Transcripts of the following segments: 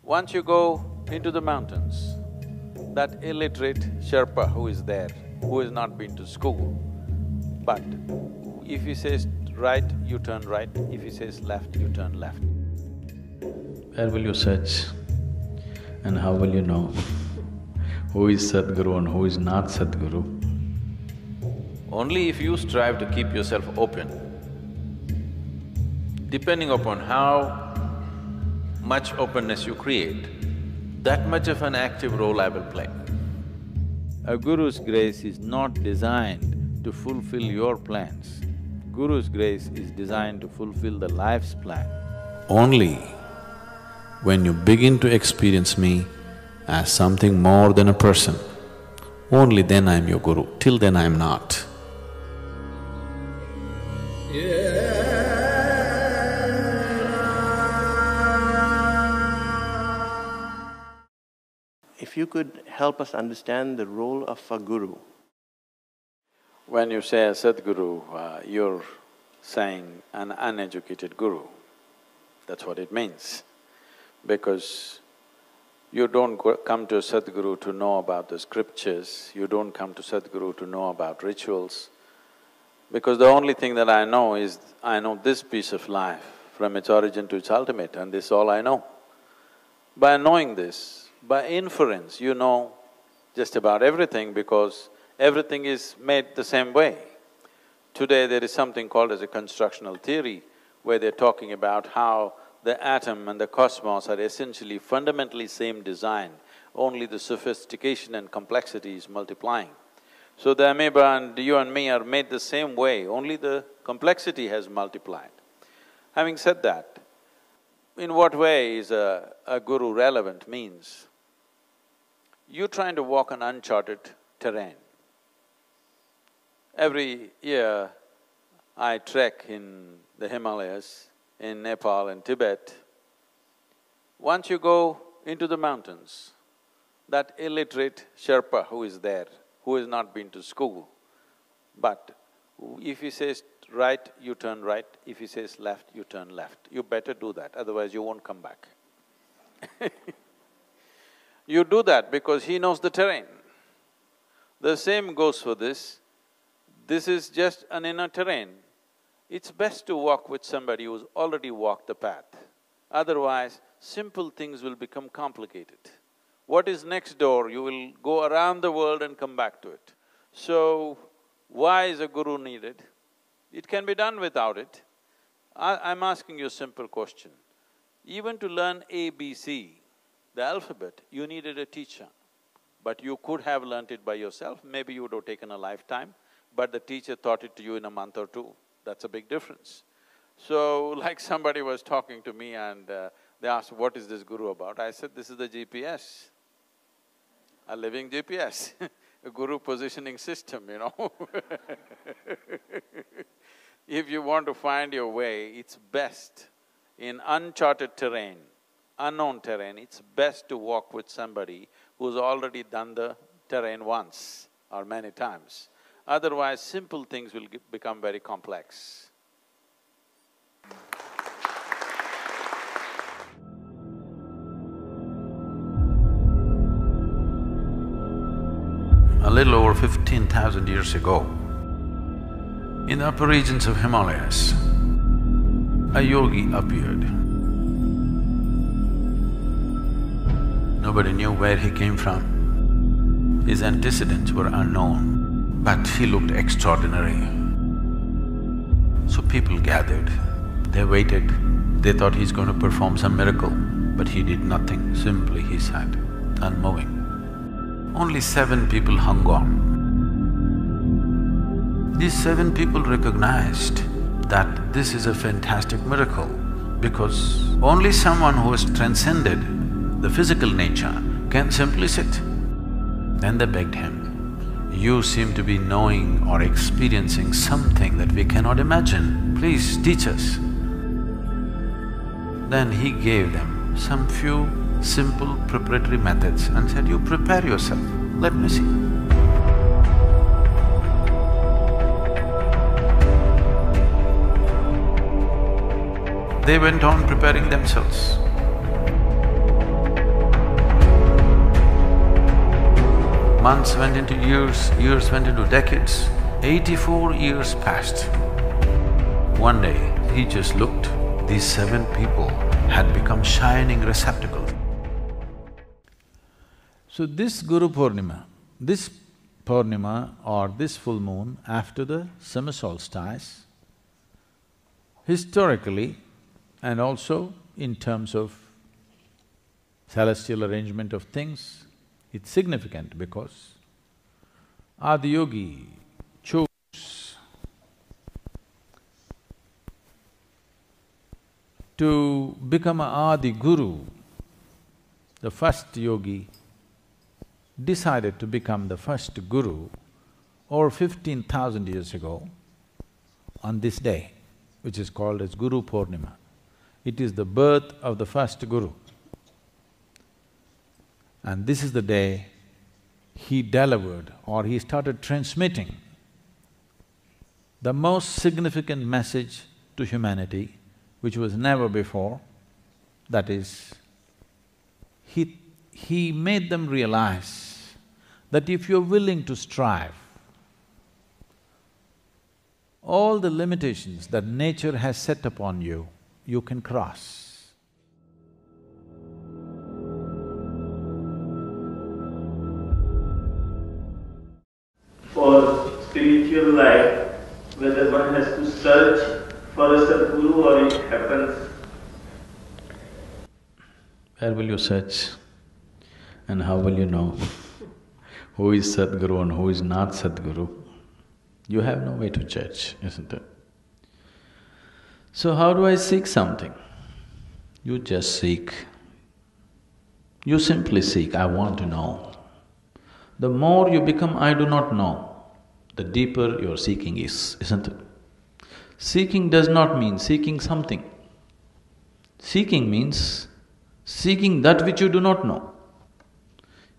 Once you go into the mountains, that illiterate Sherpa who is there, who has not been to school, but if he says right, you turn right, if he says left, you turn left. Where will you search and how will you know who is Sadhguru and who is not Sadhguru? Only if you strive to keep yourself open. Depending upon how much openness you create, that much of an active role I will play. A guru's grace is not designed to fulfill your plans. Guru's grace is designed to fulfill the life's plan. Only when you begin to experience me as something more than a person, only then I am your guru, till then I am not. If you could help us understand the role of a guru. When you say a Sadhguru, you're saying an uneducated guru. That's what it means. Because you don't come to a Sadhguru to know about the scriptures, you don't come to Sadhguru to know about rituals. Because the only thing that I know is, I know this piece of life from its origin to its ultimate, and this is all I know. By knowing this, by inference, you know just about everything because everything is made the same way. Today there is something called as a constructional theory, where they're talking about how the atom and the cosmos are essentially fundamentally same design, only the sophistication and complexity is multiplying. So the amoeba and you and me are made the same way, only the complexity has multiplied. Having said that, in what way is a guru relevant means, you're trying to walk on uncharted terrain. Every year, I trek in the Himalayas, in Nepal and Tibet. Once you go into the mountains, that illiterate Sherpa who is there, who has not been to school, but if he says right, you turn right, if he says left, you turn left. You better do that, otherwise you won't come back. You do that because he knows the terrain. The same goes for this. This is just an inner terrain. It's best to walk with somebody who's already walked the path. Otherwise, simple things will become complicated. What is next door, you will go around the world and come back to it. So, why is a guru needed? It can be done without it. I'm asking you a simple question. Even to learn ABC, the alphabet, you needed a teacher. But you could have learnt it by yourself, maybe you would have taken a lifetime, but the teacher taught it to you in a month or two. That's a big difference. So, like somebody was talking to me and they asked, what is this guru about? I said, this is the GPS, a living GPS, a guru positioning system, you know. If you want to find your way, it's best in uncharted terrain, unknown terrain, it's best to walk with somebody who's already done the terrain once or many times. Otherwise, simple things will become very complex. A little over 15,000 years ago, in the upper regions of Himalayas, a yogi appeared. Nobody knew where he came from. His antecedents were unknown, but he looked extraordinary. So people gathered, they waited, they thought he's going to perform some miracle, but he did nothing, simply he sat, unmoving. Only 7 people hung on. These 7 people recognized that this is a fantastic miracle because only someone who has transcended the physical nature can simply sit. Then they begged him, you seem to be knowing or experiencing something that we cannot imagine, please teach us. Then he gave them some few simple preparatory methods and said, you prepare yourself, let me see. They went on preparing themselves. Months went into years, years went into decades. 84 years passed. One day, he just looked. These 7 people had become shining receptacles. So this Guru Purnima, this Purnima or this full moon after the summer solstice, historically and also in terms of celestial arrangement of things, it's significant because Adi Yogi chose to become an Adi Guru. The first yogi decided to become the first guru over 15,000 years ago on this day, which is called as Guru Purnima. It is the birth of the first guru. And this is the day he delivered or he started transmitting the most significant message to humanity, which was never before. That is, he made them realize that if you're willing to strive, all the limitations that nature has set upon you, you can cross. For spiritual life, whether one has to search for a Sadhguru or it happens. Where will you search and how will you know who is Sadhguru and who is not Sadhguru? You have no way to judge, isn't it? So how do I seek something? You just seek. You simply seek, I want to know. The more you become I do not know, the deeper your seeking is, isn't it? Seeking does not mean seeking something. Seeking means seeking that which you do not know.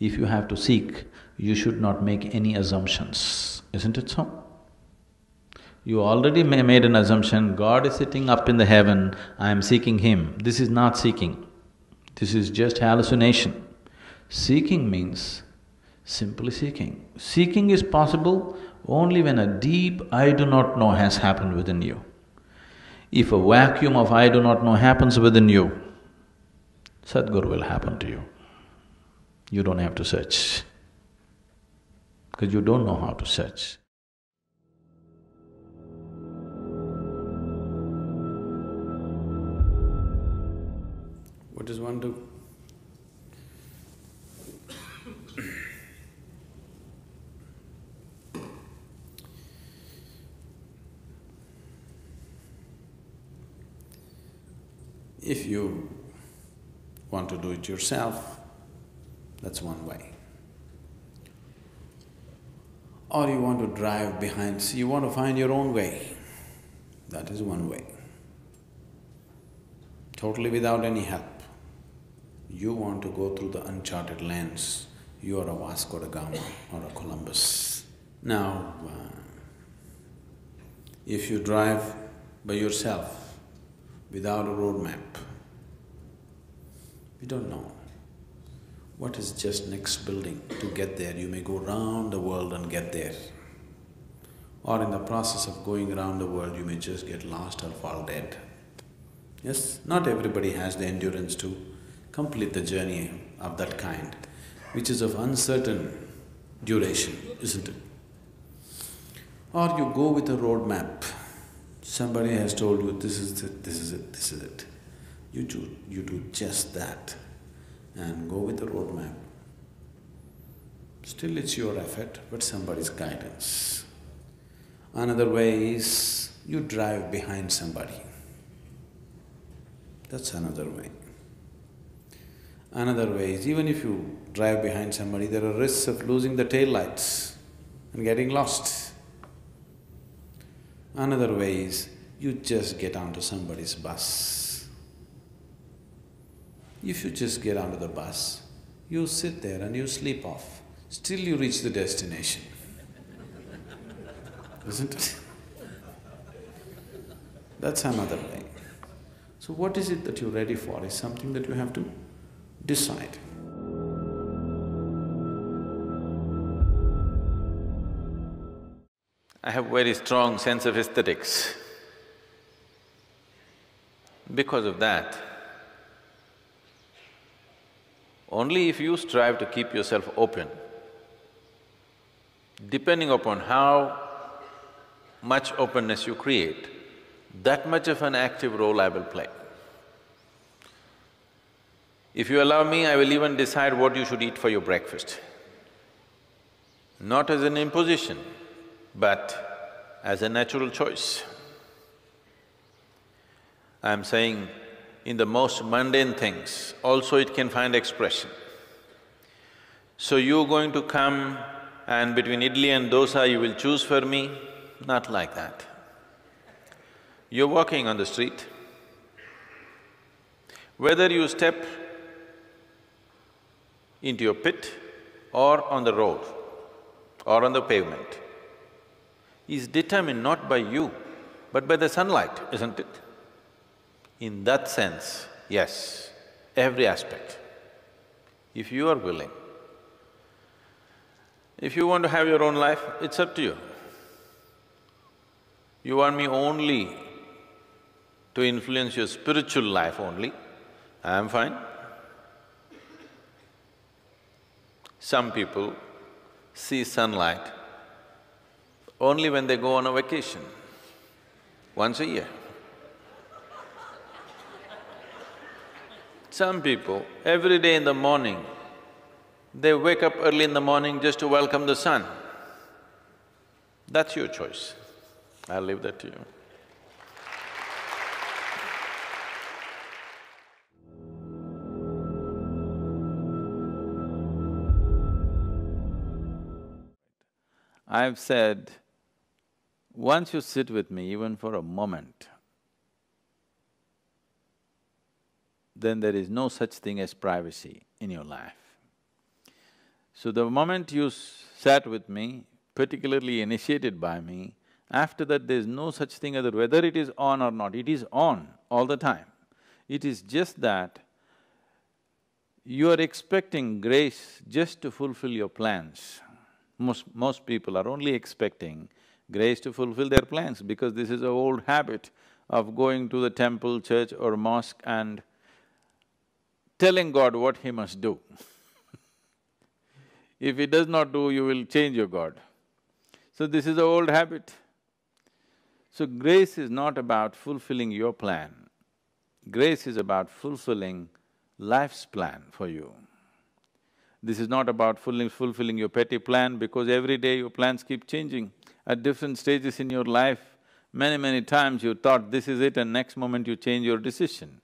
If you have to seek, you should not make any assumptions, isn't it so? You already made an assumption, God is sitting up in the heaven, I am seeking Him. This is not seeking. This is just hallucination. Seeking means simply seeking. Seeking is possible only when a deep I do not know has happened within you. If a vacuum of I do not know happens within you, Sadhguru will happen to you. You don't have to search, because you don't know how to search. What does one do? If you want to do it yourself, that's one way. Or you want to drive behind, so you want to find your own way, that is one way. Totally without any help. You want to go through the uncharted lands, you are a Vasco da Gama or a Columbus. Now, if you drive by yourself, without a road map, we don't know what is just next building to get there. You may go round the world and get there. Or in the process of going around the world, you may just get lost or fall dead. Yes, not everybody has the endurance to complete the journey of that kind, which is of uncertain duration, isn't it? Or you go with a road map. Somebody has told you, this is it, this is it, this is it. You do just that and go with the road map. Still it's your effort, but somebody's guidance. Another way is you drive behind somebody. That's another way. Another way is even if you drive behind somebody, there are risks of losing the taillights and getting lost. Another way is you just get onto somebody's bus. If you just get onto the bus, you sit there and you sleep off, still you reach the destination, isn't it? That's another way. So what is it that you're ready for is something that you have to decide. I have very strong sense of aesthetics. Because of that, only if you strive to keep yourself open, depending upon how much openness you create, that much of an active role I will play. If you allow me, I will even decide what you should eat for your breakfast. Not as an imposition, but as a natural choice. I'm saying in the most mundane things, also it can find expression. So you're going to come and between idli and dosa you will choose for me? Not like that. You're walking on the street. Whether you step into your pit or on the road or on the pavement is determined not by you, but by the sunlight, isn't it? In that sense, yes, every aspect. If you are willing, if you want to have your own life, it's up to you. You want me only to influence your spiritual life only, I am fine. Some people see sunlight only when they go on a vacation, once a year. Some people, every day in the morning, they wake up early in the morning just to welcome the sun. That's your choice. I'll leave that to you. I've said, once you sit with me even for a moment, then there is no such thing as privacy in your life. So the moment you sat with me, particularly initiated by me, after that there's no such thing as whether it is on or not, it is on all the time. It is just that you are expecting grace just to fulfill your plans. Most people are only expecting grace to fulfill their plans because this is an old habit of going to the temple, church or mosque and telling God what he must do. If he does not do, you will change your God. So this is an old habit. So grace is not about fulfilling your plan. Grace is about fulfilling life's plan for you. This is not about fulfilling your petty plan because every day your plans keep changing. At different stages in your life, many times you thought this is it and next moment you change your decision.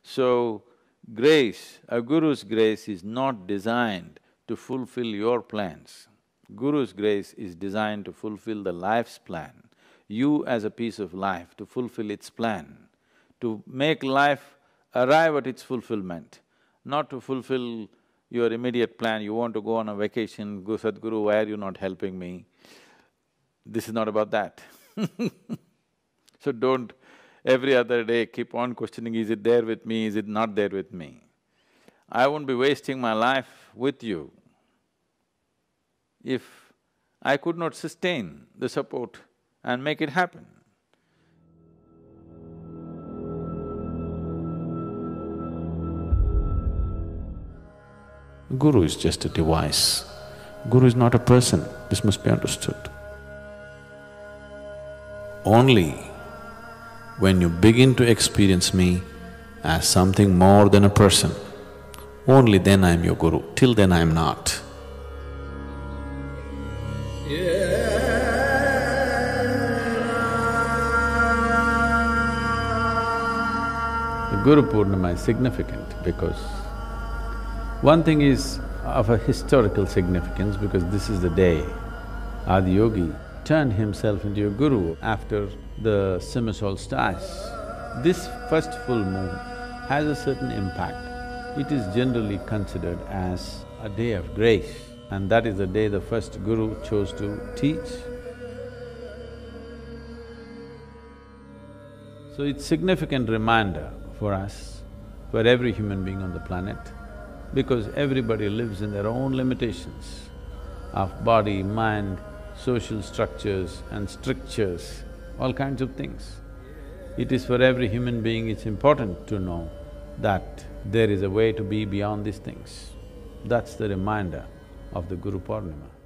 So, grace, a guru's grace is not designed to fulfill your plans. Guru's grace is designed to fulfill the life's plan. You as a piece of life, to fulfill its plan, to make life arrive at its fulfillment, not to fulfill your immediate plan. You want to go on a vacation, go, Sadhguru, why are you not helping me? This is not about that. So don't every other day keep on questioning, is it there with me, is it not there with me? I won't be wasting my life with you if I could not sustain the support and make it happen. Guru is just a device. Guru is not a person, this must be understood. Only when you begin to experience me as something more than a person, only then I am your Guru, till then I am not. The Guru Purnima is significant because one thing is of a historical significance because this is the day Adi Yogi turned himself into a guru after the summer solstice. This first full moon has a certain impact. It is generally considered as a day of grace and that is the day the first guru chose to teach. So it's significant reminder for us, for every human being on the planet, because everybody lives in their own limitations of body, mind, social structures and strictures, all kinds of things. It is for every human being, it's important to know that there is a way to be beyond these things. That's the reminder of the Guru Purnima.